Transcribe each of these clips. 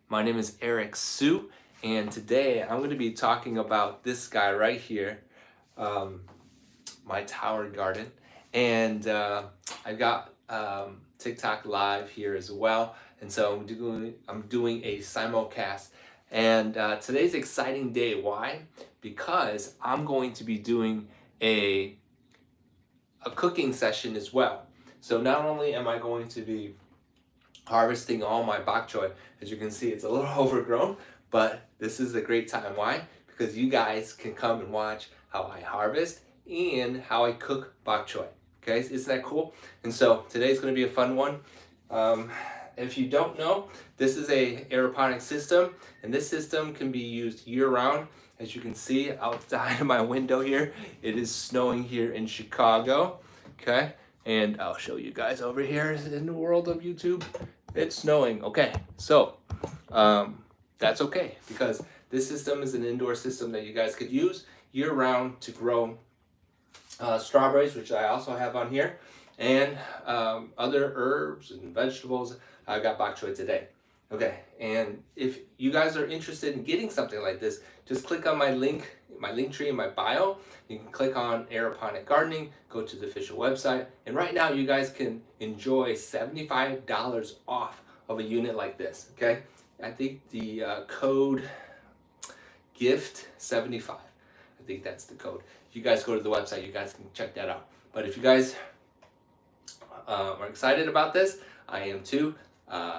My name is Eric Sue, and today I'm going to be talking about this guy right here, um, my tower garden. And I got TikTok live here as well, and so I'm doing a simulcast. And today's an exciting day. Why? Because I'm going to be doing a cooking session as well. So not only am I going to be harvesting all my bok choy. As you can see, it's a little overgrown, but this is a great time. Why? Because you guys can come and watch how I harvest and how I cook bok choy. Okay, isn't that cool? And so today's going to be a fun one. Um, if you don't know, this is a aeroponic system, and this system can be used year-round. As you can see outside of my window here, it is snowing here in Chicago. Okay, and I'll show you guys over here in the world of YouTube. It's snowing. Okay, so that's okay because this system is an indoor system that you guys could use year-round to grow strawberries, which I also have on here, and other herbs and vegetables. I got bok choy today. Okay, and if you guys are interested in getting something like this, just click on my link tree in my bio. You can click on Aeroponic Gardening, go to the official website, and right now you guys can enjoy $75 off of a unit like this. Okay, I think the code gift 75. I think that's the code. If you guys go to the website, you guys can check that out. But if you guys are excited about this, I am too.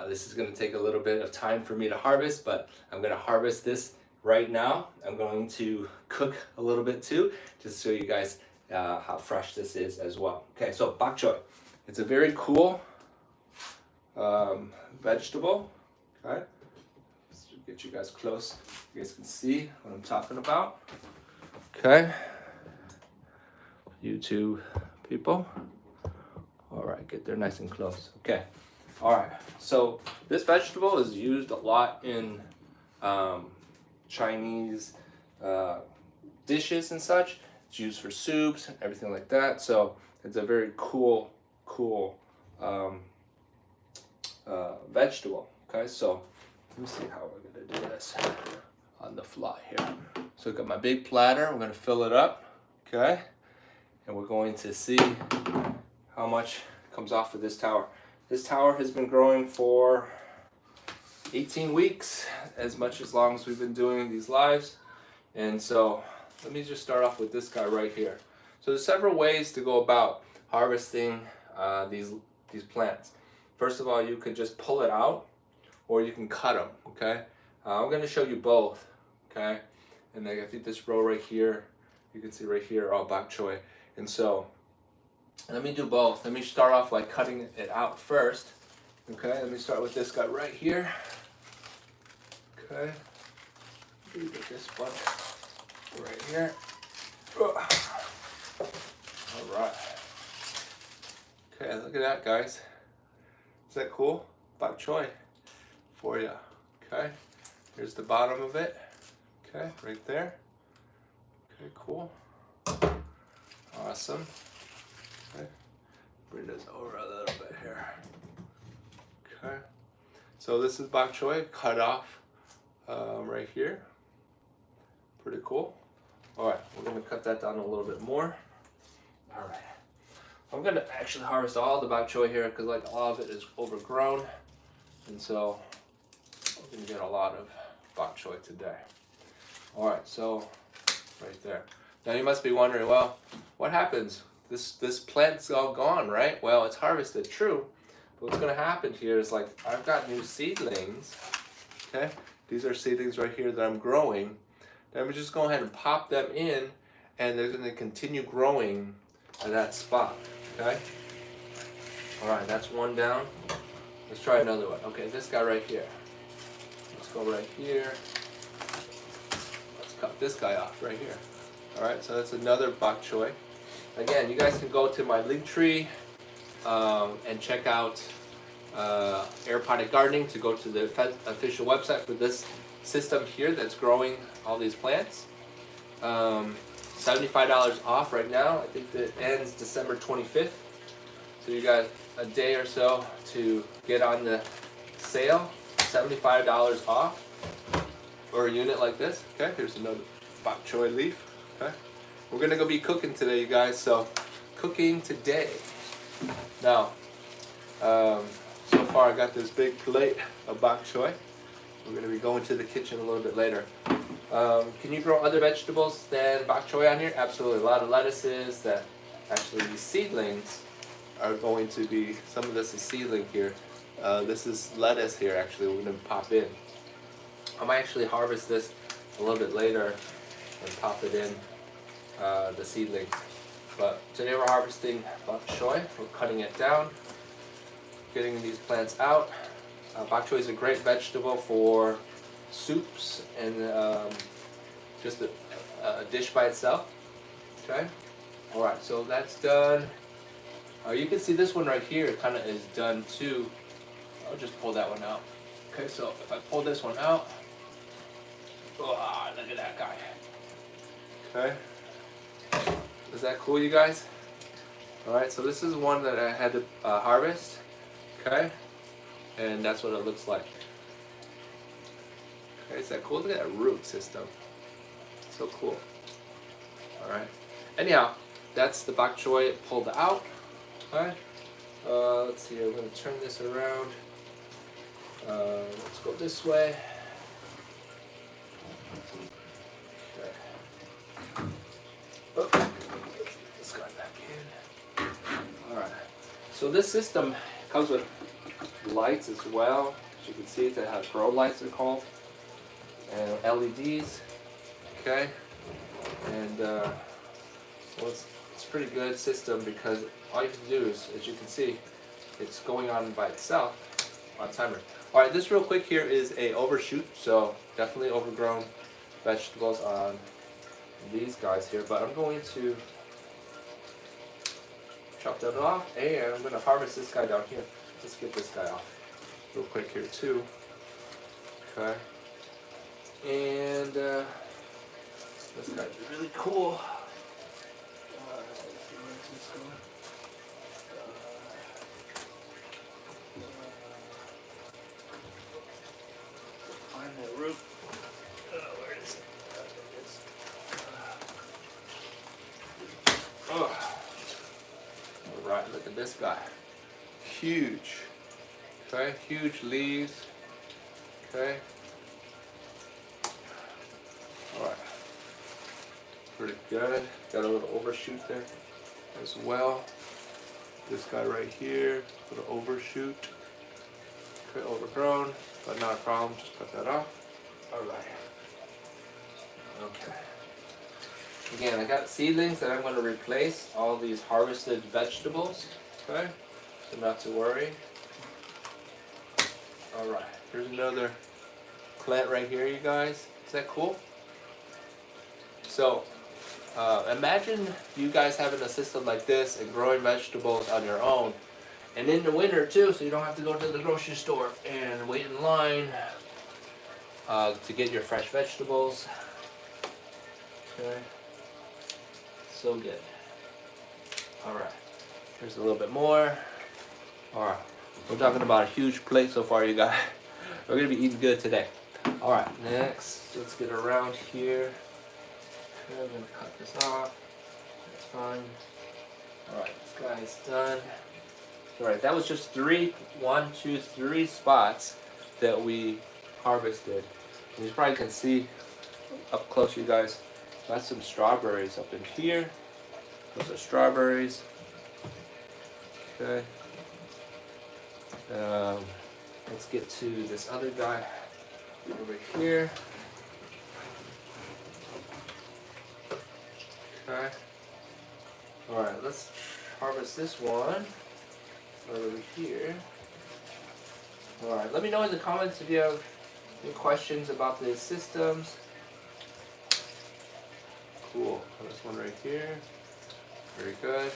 This is going to take a little bit of time for me to harvest, but I'm going to harvest this right now. I'm going to cook a little bit too, just to show you guys how fresh this is as well. Okay, so bok choy. It's a very cool vegetable. Okay, let's get you guys close. You guys can see what I'm talking about. Okay, YouTube people. All right, get there nice and close. Okay. All right, so this vegetable is used a lot in Chinese dishes and such. It's used for soups and everything like that. So it's a very cool vegetable. Okay, so let me see how we're gonna do this on the fly here. So I've got my big platter. We're gonna fill it up. Okay, and we're going to see how much comes off of this tower. This tower has been growing for 18 weeks, as long as we've been doing these lives. And so let me just start off with this guy right here. So there's several ways to go about harvesting these plants. First of all, you can just pull it out, or you can cut them. Okay, I'm going to show you both. Okay, and I think this row right here, you can see right here, all bok choy. And so let me do both. Let me start off like cutting it out first. Okay, let me start with this guy right here. Okay, get this one right here. All right. Okay, look at that, guys. Is that cool? Bok choy for you. Okay, here's the bottom of it. Okay, right there. Okay, cool. Awesome. Okay. Bring this over a little bit here. Okay. So this is bok choy cut off right here. Pretty cool. All right, we're gonna cut that down a little bit more. All right. I'm gonna actually harvest all the bok choy here because like all of it is overgrown, and so we're gonna get a lot of bok choy today. All right, so right there. Now you must be wondering, well, what happens? This plant's all gone, right? Well, it's harvested, true. But what's gonna happen here is like I've got new seedlings. Okay, these are seedlings right here that I'm growing. Then I'm just go ahead and pop them in, and they're gonna continue growing at that spot. Okay. All right, that's one down. Let's try another one. Okay, this guy right here. Let's go right here. Let's cut this guy off right here. All right, so that's another bok choy. Again, you guys can go to my link tree and check out Aeroponic Gardening to go to the official website for this system here that's growing all these plants. $75 off right now. I think that ends December 25th. So you got a day or so to get on the sale. $75 off for a unit like this. Okay, here's another bok choy leaf. Okay, we're gonna go be cooking today, you guys. So, cooking today. Now, so far I got this big plate of bok choy. We're gonna be going to the kitchen a little bit later. Can you grow other vegetables than bok choy on here? Absolutely. A lot of lettuces that actually these seedlings are going to be, some of this is seedling here. This is lettuce here actually, we're going to pop in. I might actually harvest this a little bit later and pop it in, the seedling. But today we're harvesting bok choy. We're cutting it down, getting these plants out. Bok choy is a great vegetable for soups and just a dish by itself. Okay. All right. So that's done. You can see this one right here kind of is done too. I'll just pull that one out. Okay. So if I pull this one out, oh, look at that guy. Okay. Is that cool, you guys? All right. So this is one that I had to harvest. Okay. And that's what it looks like. Okay, is that cool? Look at that root system. So cool. Alright. Anyhow, that's the bok choy pulled out. Alright. Let's see, I'm going to turn this around. Let's go this way. Okay. Oh, this guy back in. Alright. So this system comes with lights as well. As you can see, they have grow lights, they're called, and LEDs. Okay, and well, it's a pretty good system because all you can do is, as you can see, it's going on by itself on timer. All right, this real quick here is a overshoot, so definitely overgrown vegetables on these guys here. But I'm going to chop that off, and I'm going to harvest this guy down here. Let's get this guy off real quick here too. Okay. And this guy's really cool. Where's this going? Find that root. Where is it? There it is. Alright, look at this guy. Huge. Okay, huge leaves. Okay. Alright. Pretty good. Got a little overshoot there as well. This guy right here, little overshoot. Okay, overgrown, but not a problem. Just cut that off. Alright. Okay. Again, I got seedlings that I'm going to replace all these harvested vegetables. Okay. So not to worry. Alright, here's another plant right here, you guys. Is that cool? So, imagine you guys having a system like this and growing vegetables on your own. And in the winter too, so you don't have to go to the grocery store and wait in line to get your fresh vegetables. Okay. So good. Alright, here's a little bit more. Alright, we're talking about a huge plate so far, you guys. We're going to be eating good today. Alright, next, let's get around here. Okay, I'm going to cut this off. That's fine. Alright, this guy's done. Alright, that was just 3 spots that we harvested. And you probably can see up close, you guys. Got some strawberries up in here. Those are strawberries. Okay. Let's get to this other guy over here. Okay. Alright, let's harvest this one over here. Alright, let me know in the comments if you have any questions about the systems. Cool. This one right here. Very good.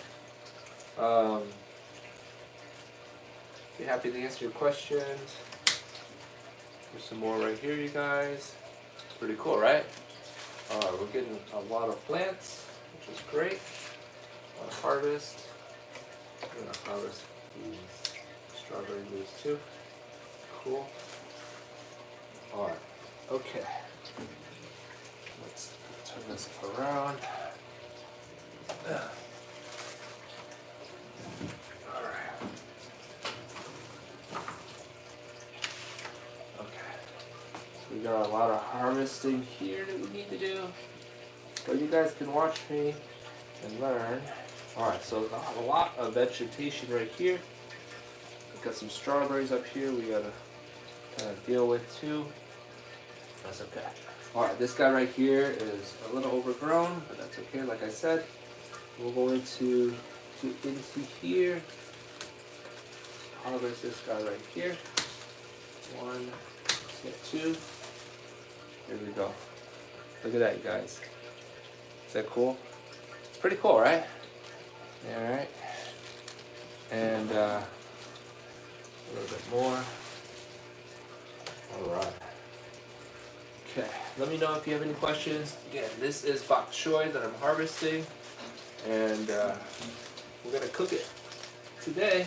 Be happy to answer your questions. There's some more right here, you guys. Pretty cool, right? We're getting a lot of plants, which is great. A lot of harvest. I'm gonna harvest these strawberry leaves too. Cool. Okay. Let's turn this around. Alright. Okay. So we got a lot of harvesting here that we need to do. But you guys can watch me and learn. Alright, so I have a lot of vegetation right here. We've got some strawberries up here we gotta kind of deal with too. That's okay. Alright, this guy right here is a little overgrown, but that's okay. Like I said, we're going to into here. Harvest this guy right here. One, two. Here we go. Look at that, you guys. Is that cool? It's pretty cool, right? Alright. And a little bit more. Alright. Okay, let me know if you have any questions. Again, this is bok choy that I'm harvesting, and we're gonna cook it today.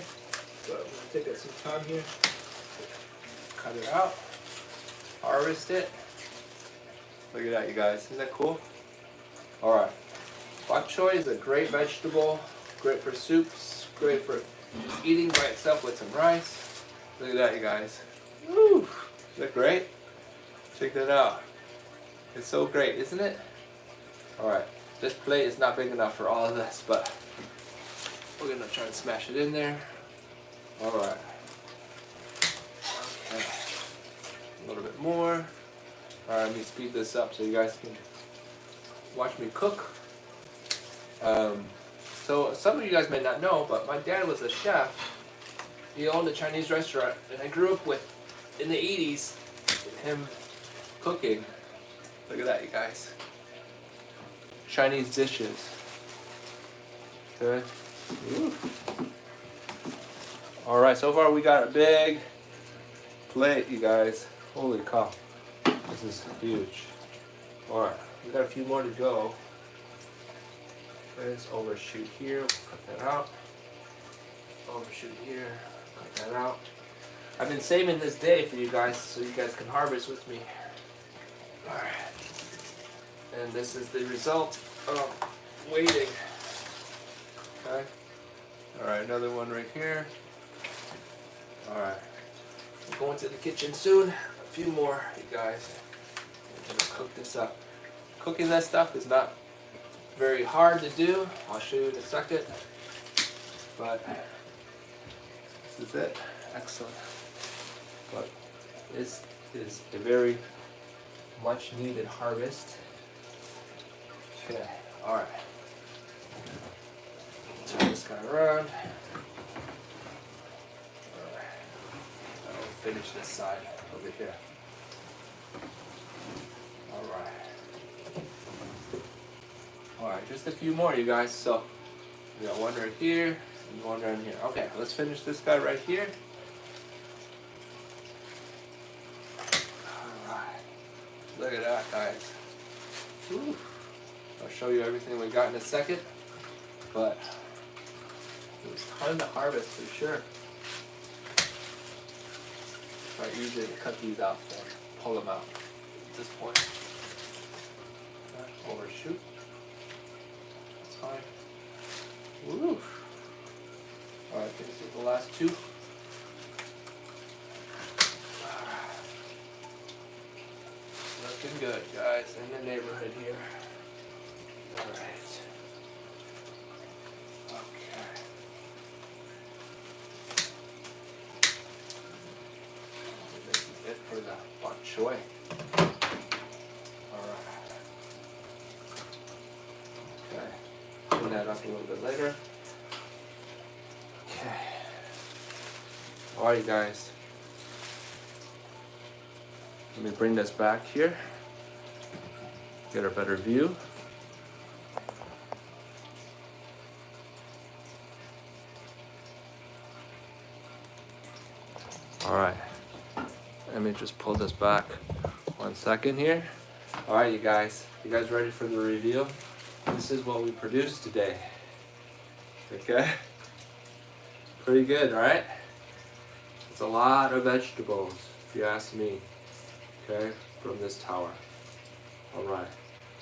So I'm gonna take some time here, cut it out, harvest it. Look at that, you guys. Isn't that cool? All right, bok choy is a great vegetable, great for soups, great for just eating by itself with some rice. Look at that, you guys. Woo! Is that great? Check that out. It's so great, isn't it? Alright, this plate is not big enough for all of this, but we're gonna try and smash it in there. Alright. Okay. A little bit more. Alright, let me speed this up so you guys can watch me cook. So some of you guys may not know, but my dad was a chef. He owned a Chinese restaurant, and I grew up with, in the 80s, with him cooking. Look at that, you guys. Chinese dishes. Okay. Alright, so far we got a big plate, you guys. Holy cow. This is huge. Alright, we got a few more to go. Let's overshoot here. Cut that out. Overshoot here. Cut that out. I've been saving this day for you guys so you guys can harvest with me. Alright. And this is the result of waiting. Okay. Alright, another one right here. Alright. We're going to the kitchen soon. A few more, you guys. I'm gonna cook this up. Cooking that stuff is not very hard to do. I'll show you in a second. But this is it. Excellent. But this is a very much needed harvest. Okay, alright. Turn this guy around. Alright. I'll finish this side over here. Alright. Alright, just a few more, you guys. So, we got one right here, and one right here. Okay, let's finish this guy right here. Alright. Look at that, guys. Whew. I'll show you everything we got in a second. But it was time to harvest for sure. I usually cut these out and pull them out at this point. Overshoot. That's fine. Woo! Alright, finish with the last two. Looking good, guys, in the neighborhood here. Alright. Okay. This is it for the bok choy. Alright. Okay. Clean that up a little bit later. Okay. Alright, you guys. Let me bring this back here. Get a better view. Alright. Let me just pull this back 1 second here. Alright, you guys ready for the review? This is what we produced today. Okay? Pretty good, right? It's a lot of vegetables, if you ask me. okay, from this tower. All right,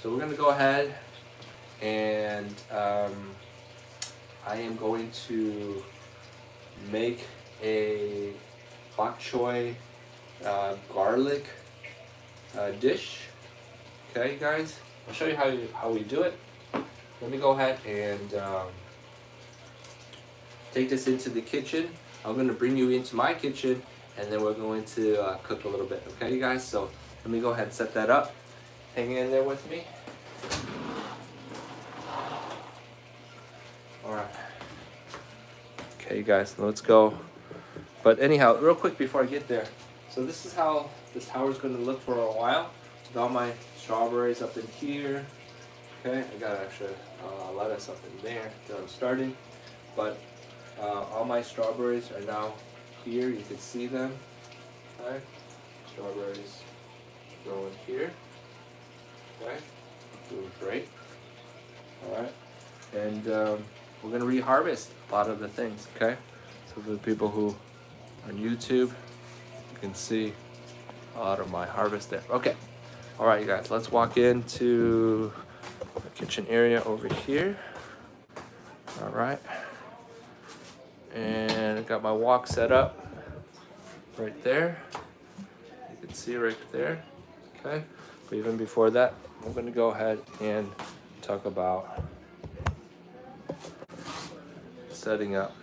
so we're gonna go ahead and I am going to make a bok choy garlic dish. Okay, guys, I'll show you how we do it. Let me go ahead and take this into the kitchen. I'm gonna bring you into my kitchen, and then we're going to cook a little bit. Okay, you guys. So let me go ahead and set that up. Hang in there with me. All right. Okay, you guys, let's go. But anyhow, real quick before I get there, so this is how this tower is going to look for a while. With all my strawberries up in here. Okay, I got actually lettuce up in there that I'm starting. But all my strawberries are now here. You can see them. Okay, strawberries going here. Okay, doing great. All right, and we're going to reharvest a lot of the things. Okay, so for the people who on YouTube, you can see a lot of my harvest there. Okay, all right, you guys, let's walk into the kitchen area over here. All right, and I got my wok set up right there. You can see right there. Okay, but even before that, I'm going to go ahead and talk about setting up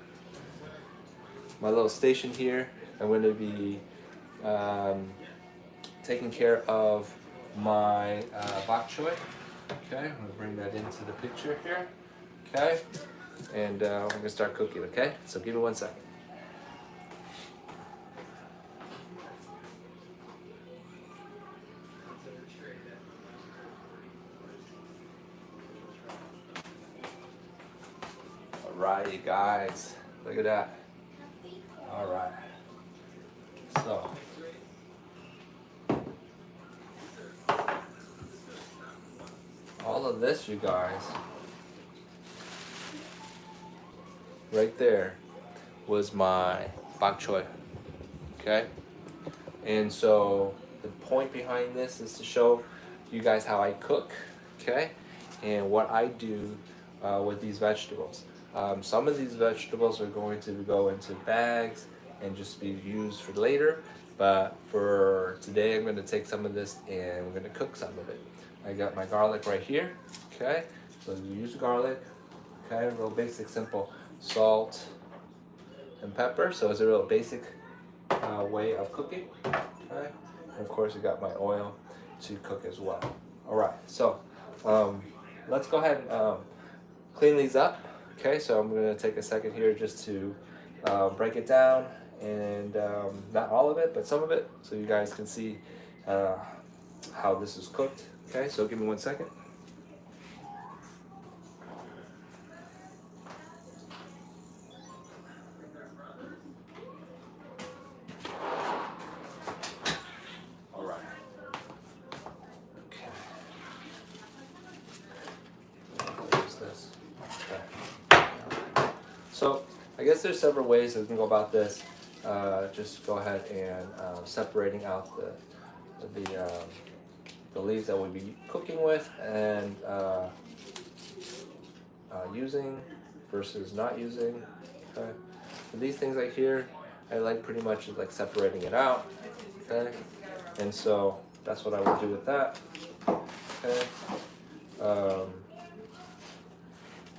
my little station here. I'm going to be taking care of my bok choy. Okay, I'm going to bring that into the picture here. Okay, and we're going to start cooking. Okay, so give me 1 second. All right, you guys, look at that. All right, so all of this, you guys, right there was my bok choy. Okay, and so the point behind this is to show you guys how I cook. Okay, and what I do with these vegetables. Some of these vegetables are going to go into bags and just be used for later, but for today I'm going to take some of this and we're going to cook some of it. I got my garlic right here. Okay, so you use garlic. Okay, real basic, simple salt and pepper. So it's a real basic way of cooking. Okay, and of course you got my oil to cook as well. All right, so let's go ahead and clean these up. Okay, so I'm going to take a second here just to break it down, and not all of it, but some of it, so you guys can see how this is cooked. Okay, so give me 1 second. All right. Okay. What's this? Okay. So I guess there's several ways that we can go about this. Just go ahead and separating out the leaves that we'll be cooking with and using versus not using. Okay, so these things right here, I like pretty much like separating it out. Okay, and so that's what I would do with that. Okay,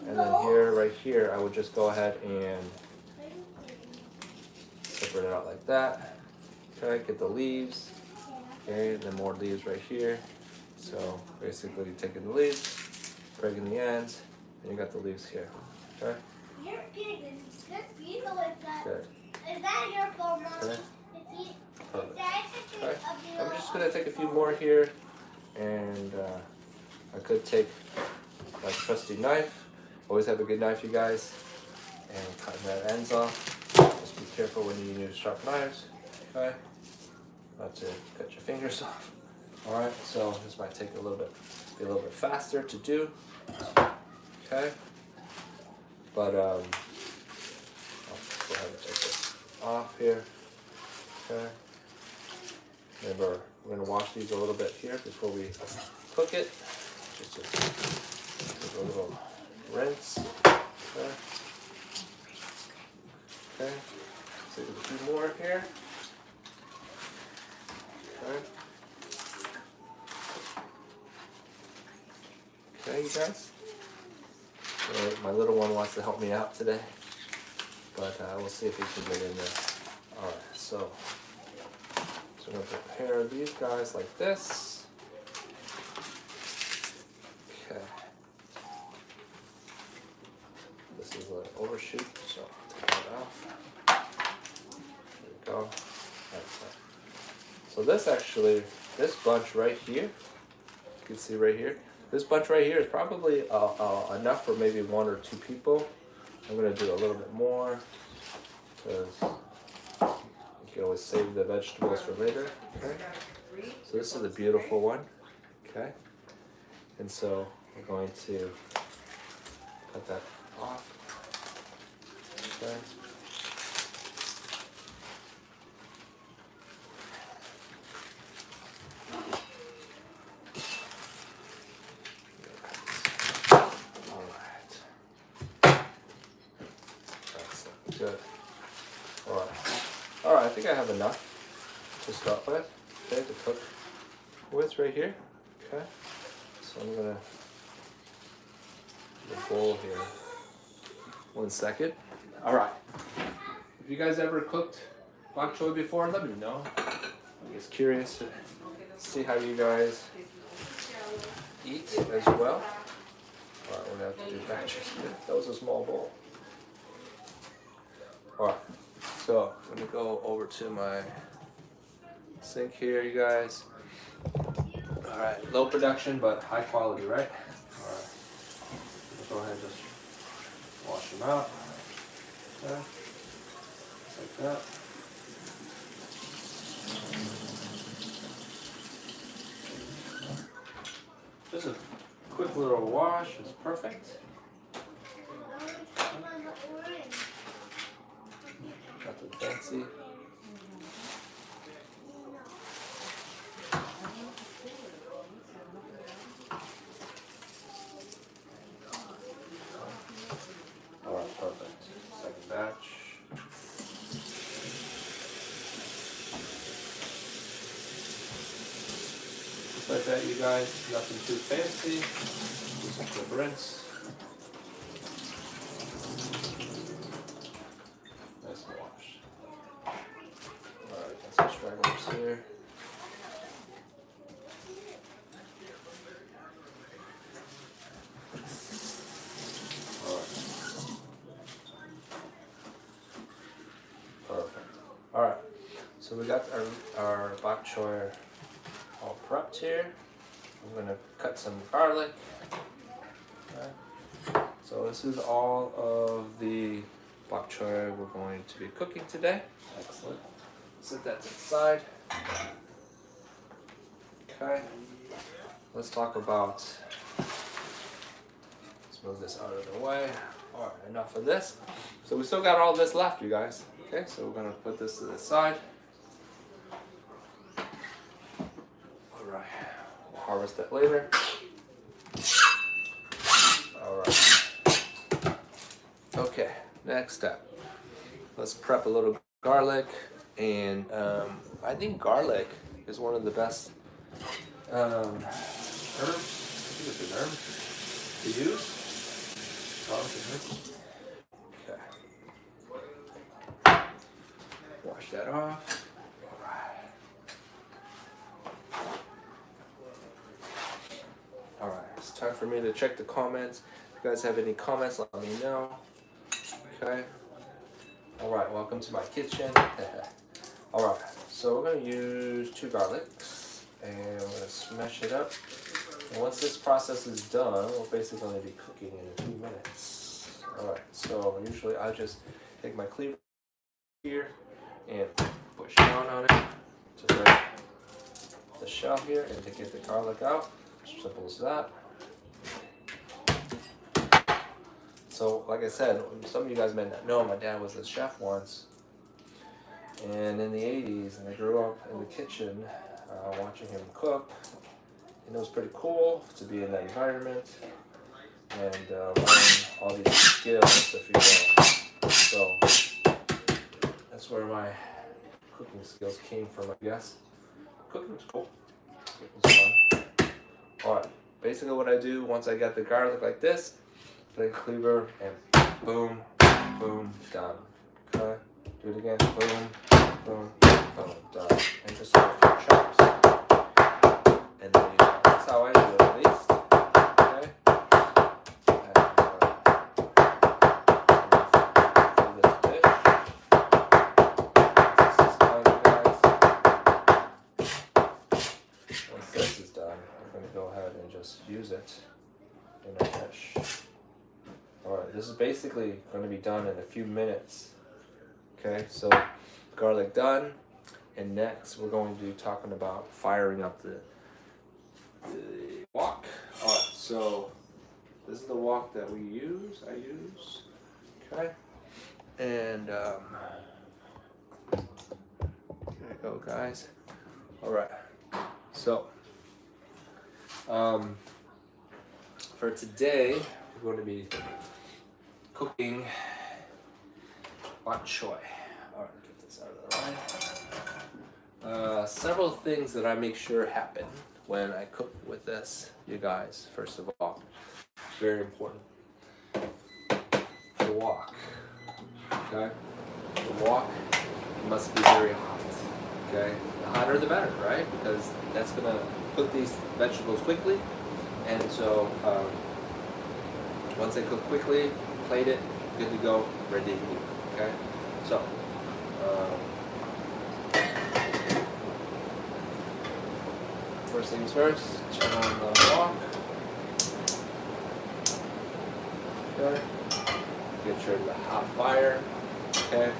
and then here, right here, I would just go ahead and separate it out like that. Okay, get the leaves. Okay, and then more leaves right here. So basically taking the leaves, breaking the ends, and you got the leaves here. Okay? You're getting good people with that. Good. Is that your phone, Mommy? Okay. Is that a picture Okay. of your I'm just gonna take a few more here, and I could take my trusty knife. Always have a good knife, you guys, and cut that ends off. Just be careful when you use sharp knives. Okay. Not to cut your fingers off. All right, so this might take be a little bit faster to do. Okay, but I'll just go ahead and take this off here. Okay, remember We're gonna wash these a little bit here before we cook it. Just a little rinse. Okay. Okay. So a few more here. Okay. Okay, you guys. Right, my little one wants to help me out today, but we'll see if he can get in there. All right, so we're gonna prepare these guys like this. Okay. This is an overshoot, so take that off. There we go. That's so this bunch right here, you can see right here, this bunch right here is probably enough for maybe 1 or 2 people. I'm gonna do a little bit more because you can always save the vegetables for later. Okay. So this is a beautiful one. Okay. And so we're going to cut that off. Okay. Good. All right. I think I have enough to start with. Okay, to cook with right here. Okay. So I'm gonna put a bowl here. 1 second. All right. Have you guys ever cooked bok choy before? Let me know. I'm just curious to see how you guys eat as well. All right, we're gonna have to do batches. That was a small bowl. Alright, so I'm gonna go over to my sink here, you guys. Alright, low production but high quality, right? Alright, go ahead and just wash them out. Okay, just like that. Just a quick little wash is perfect. Nothing fancy. Alright, perfect. Second batch. Just like that, you guys. Nothing too fancy. Just a quick rinse. Nice and washed. Alright, got some stragglers here. Perfect. Alright, so we got our bok choy all prepped here. I'm going to cut some garlic. Okay. So this is all of the bok choy we're going to be cooking today. Excellent. Set that to the side. Okay. Let's talk about, let's move this out of the way. Alright, enough of this. So we still got all this left, you guys. Okay, so we're gonna put this to the side. Alright, we'll harvest that later. Alright. Okay, next step. Let's prep a little garlic. And I think garlic is one of the best herbs. I think it's an herb to use. Garlic and herb. Okay. Wash that off. Alright, it's time for me to check the comments. If you guys have any comments, let me know. Okay. Alright, welcome to my kitchen. Alright, so we're going to use 2 garlics and we're going to smash it up. And once this process is done, we're basically going to be cooking in a few minutes. Alright, so usually I just take my cleaver here and push down on it to break the shell here and to get the garlic out. Simple as that. So like I said, some of you guys may not know, my dad was a chef once. And in the 80s, and I grew up in the kitchen, watching him cook. And it was pretty cool to be in that environment and learn all these skills, if you will. So that's where my cooking skills came from, I guess. Cooking was cool. Cooking was fun. Alright, basically what I do once I get the garlic like this, take a cleaver and boom, boom, done. Okay, do it again, boom, boom, boom, done. And just a few chops. And then that's how I do it at least. Okay? And this dish. Once this is done, guys. Once this is done, I'm going to go ahead and just use it in our dish. Alright, this is basically going to be done in a few minutes. Okay, so garlic done. And next we're going to be talking about firing up the wok. Alright, so this is the wok that I use. Okay. And there you go, guys. Alright. So for today we're going to be cooking bok choy. Alright, get this out of the way. Several things that I make sure happen when I cook with this, you guys. First of all, very important. The wok. Okay? The wok must be very hot. Okay? The hotter the better, right? Because that's gonna cook these vegetables quickly. And so once they cook quickly, plate it, good to go, ready to eat. Okay? So first things first, turn on the wok. Okay. Get sure the hot fire. Okay.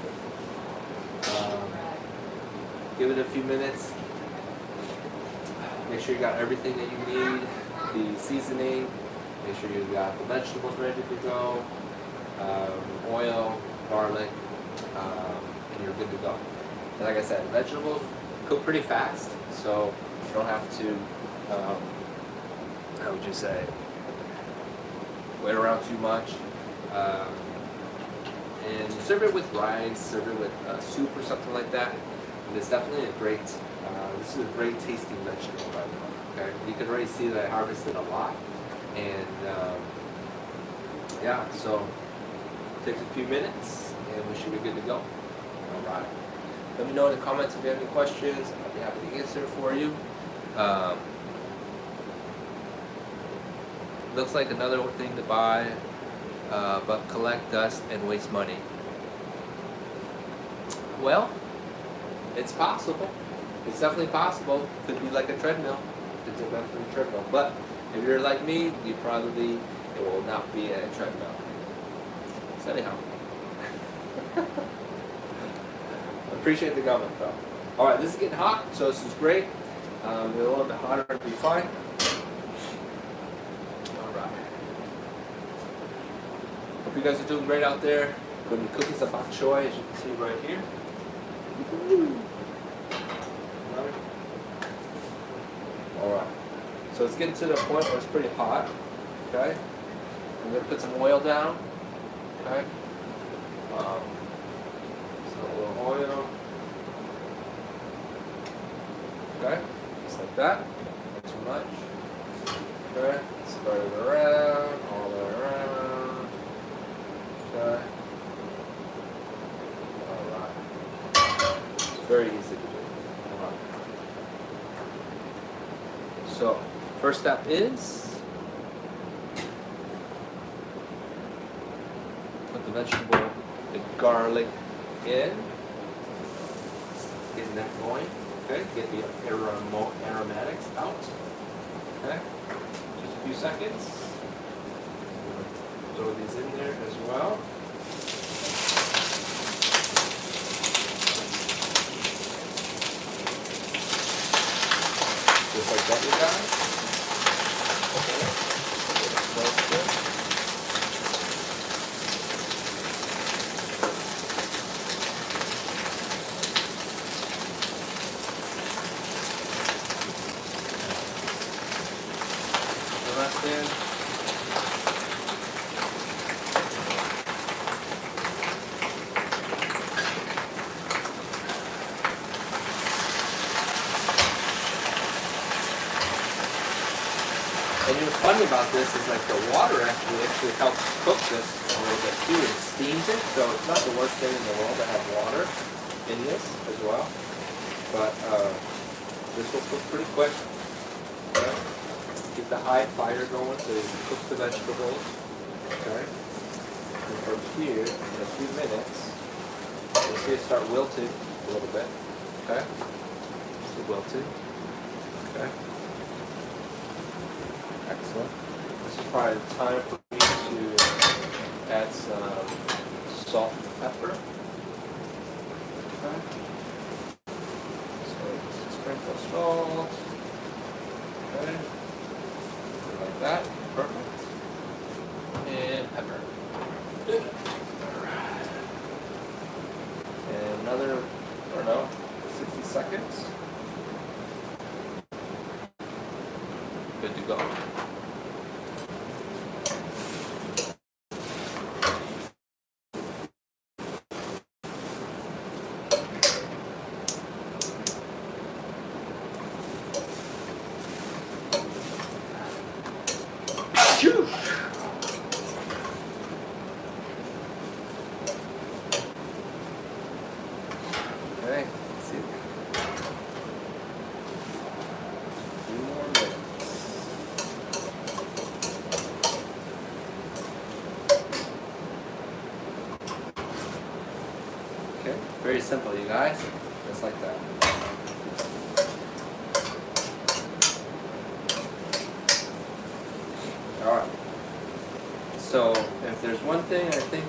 Give it a few minutes. Make sure you got everything that you need. The seasoning. Make sure you got the vegetables ready to go. Oil, garlic, and you're good to go. And like I said, vegetables cook pretty fast, so you don't have to, how would you say, wait around too much. And serve it with rice, serve it with soup or something like that. And it's definitely a great, this is a great tasting vegetable right now. Okay, you can already see that I harvested a lot, and yeah, so it takes a few minutes, and we should be good to go. All right. Let me know in the comments if you have any questions. I'll be happy to answer for you. Looks like another thing to buy, but collect dust and waste money. Well, it's possible. It's definitely possible. Could be like a treadmill. It's definitely a treadmill. But if you're like me, you probably, it will not be a treadmill. So anyhow. Appreciate the comment though. Alright, this is getting hot, so this is great. A little bit hotter would be fine. Alright. Hope you guys are doing great out there. Going to be cooking some bok choy, as you can see right here. Alright. So it's getting to the point where it's pretty hot. Okay? I'm going to put some oil down. Okay? So a little oil. Okay? Just like that. Not too much. Okay? Spread it around, all the way around. Okay? Alright. It's very easy to do. Alright. So, first step is put the vegetable, the garlic in. Getting that going. Okay, get the aromatics out. Okay, just a few seconds. Throw these in there as well. Just like that, you guys. Okay, that's good. rest in. And what's funny about this is like the water actually helps cook this a little bit too. It steams it, so it's not the worst thing in the world to have water in this as well. But this will cook pretty quick. Okay. Keep the high fire going so you can cook the vegetables. Okay. And from here, in a few minutes, you'll see it start wilting a little bit. Okay. So wilted. Okay. Excellent. This is probably the time for me to add some salt and pepper. Okay. So just sprinkle salt. Okay. Like that. Perfect. And pepper. And another, I don't know, 60 seconds. Good to go. Okay, let's see. 2 more minutes. Okay, very simple, you guys. Just like that. Alright. So, if there's one thing I think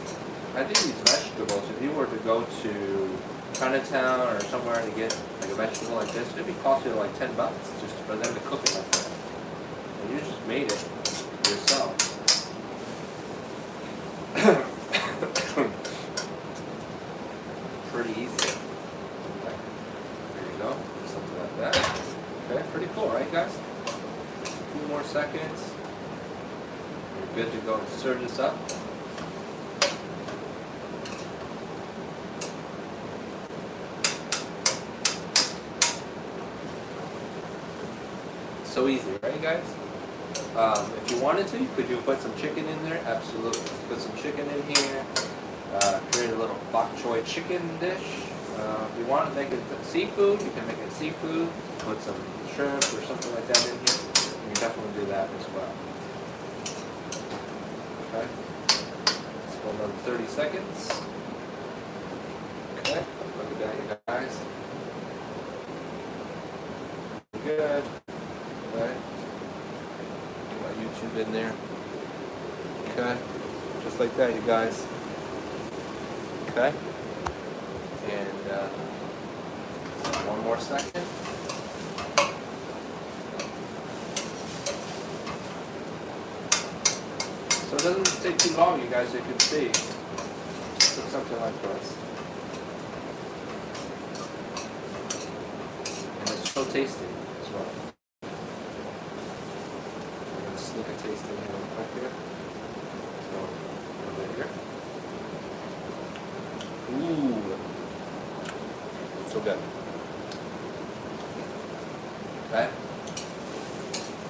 these vegetables, if you were to go to Chinatown or somewhere to get like a vegetable like this, it'd be cost you like $10 just for them to cook it like that. And you just made it yourself. Pretty easy. Okay. There you go. Something like that. Okay, pretty cool, right guys? A few more seconds. You're good to go to serve this up. So easy, right guys? If you wanted to, could you put some chicken in there? Absolutely. Put some chicken in here. Create a little bok choy chicken dish. If you want to make it seafood, you can make it seafood. Put some shrimp or something like that in here. You can definitely do that as well. Okay. Let's go another 30 seconds. Okay. Look at that, you guys. Good. Okay. Get my YouTube in there. Okay. Just like that, you guys. Okay. And one more second. So it doesn't take too long, you guys, you can see. Look something like this. And it's so tasty as well. Let's look at tasting here real quick here. So, a little bit here. Ooh. So good. Okay.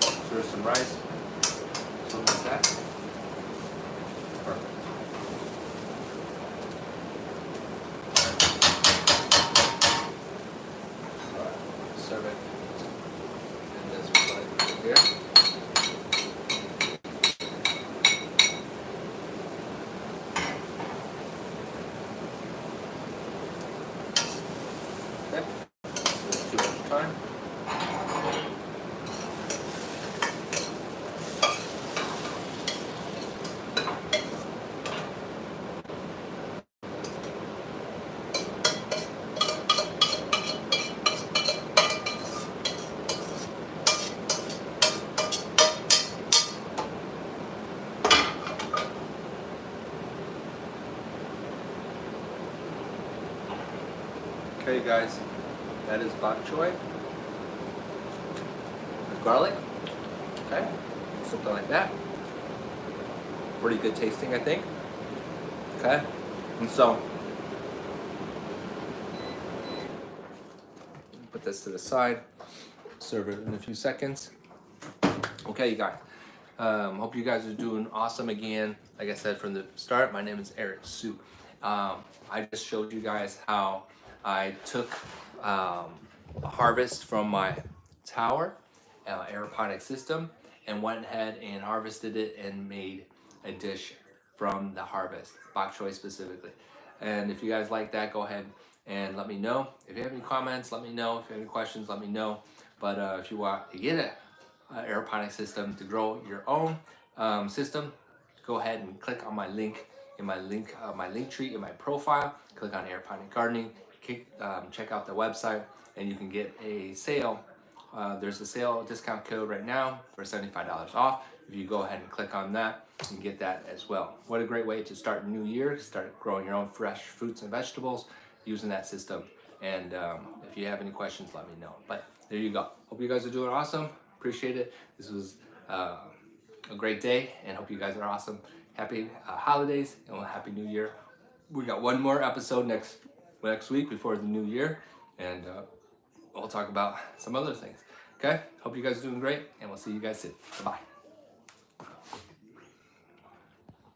So there's some rice. Something like that. Perfect. Alright, serve it in this plate here. Okay. Too much time. Okay, guys, that is bok choy with garlic. Okay, something like that. Pretty good tasting, I think. Okay, and so put this to the side. Serve it in a few seconds. Okay, you guys. Hope you guys are doing awesome again. Like I said from the start, my name is Eric Su. I just showed you guys how I took a harvest from my tower aeroponic system and went ahead and harvested it and made a dish from the harvest, bok choy specifically. And if you guys like that, go ahead and let me know. If you have any comments, let me know. If you have any questions, let me know. But if you want to get it, aeroponic system to grow your own system, go ahead and click on my link in my link tree in my profile. Click on aeroponic gardening. Check out the website, and you can get a sale. There's a sale discount code right now for $75 off. If you go ahead and click on that, you can get that as well. What a great way to start a new year, start growing your own fresh fruits and vegetables using that system. And if you have any questions, let me know. But there you go. Hope you guys are doing awesome. Appreciate it. This was a great day, and hope you guys are awesome. Happy holidays and a happy new year. We got one more episode next week before the new year, and we'll talk about some other things. Okay, hope you guys are doing great, and we'll see you guys soon. Bye.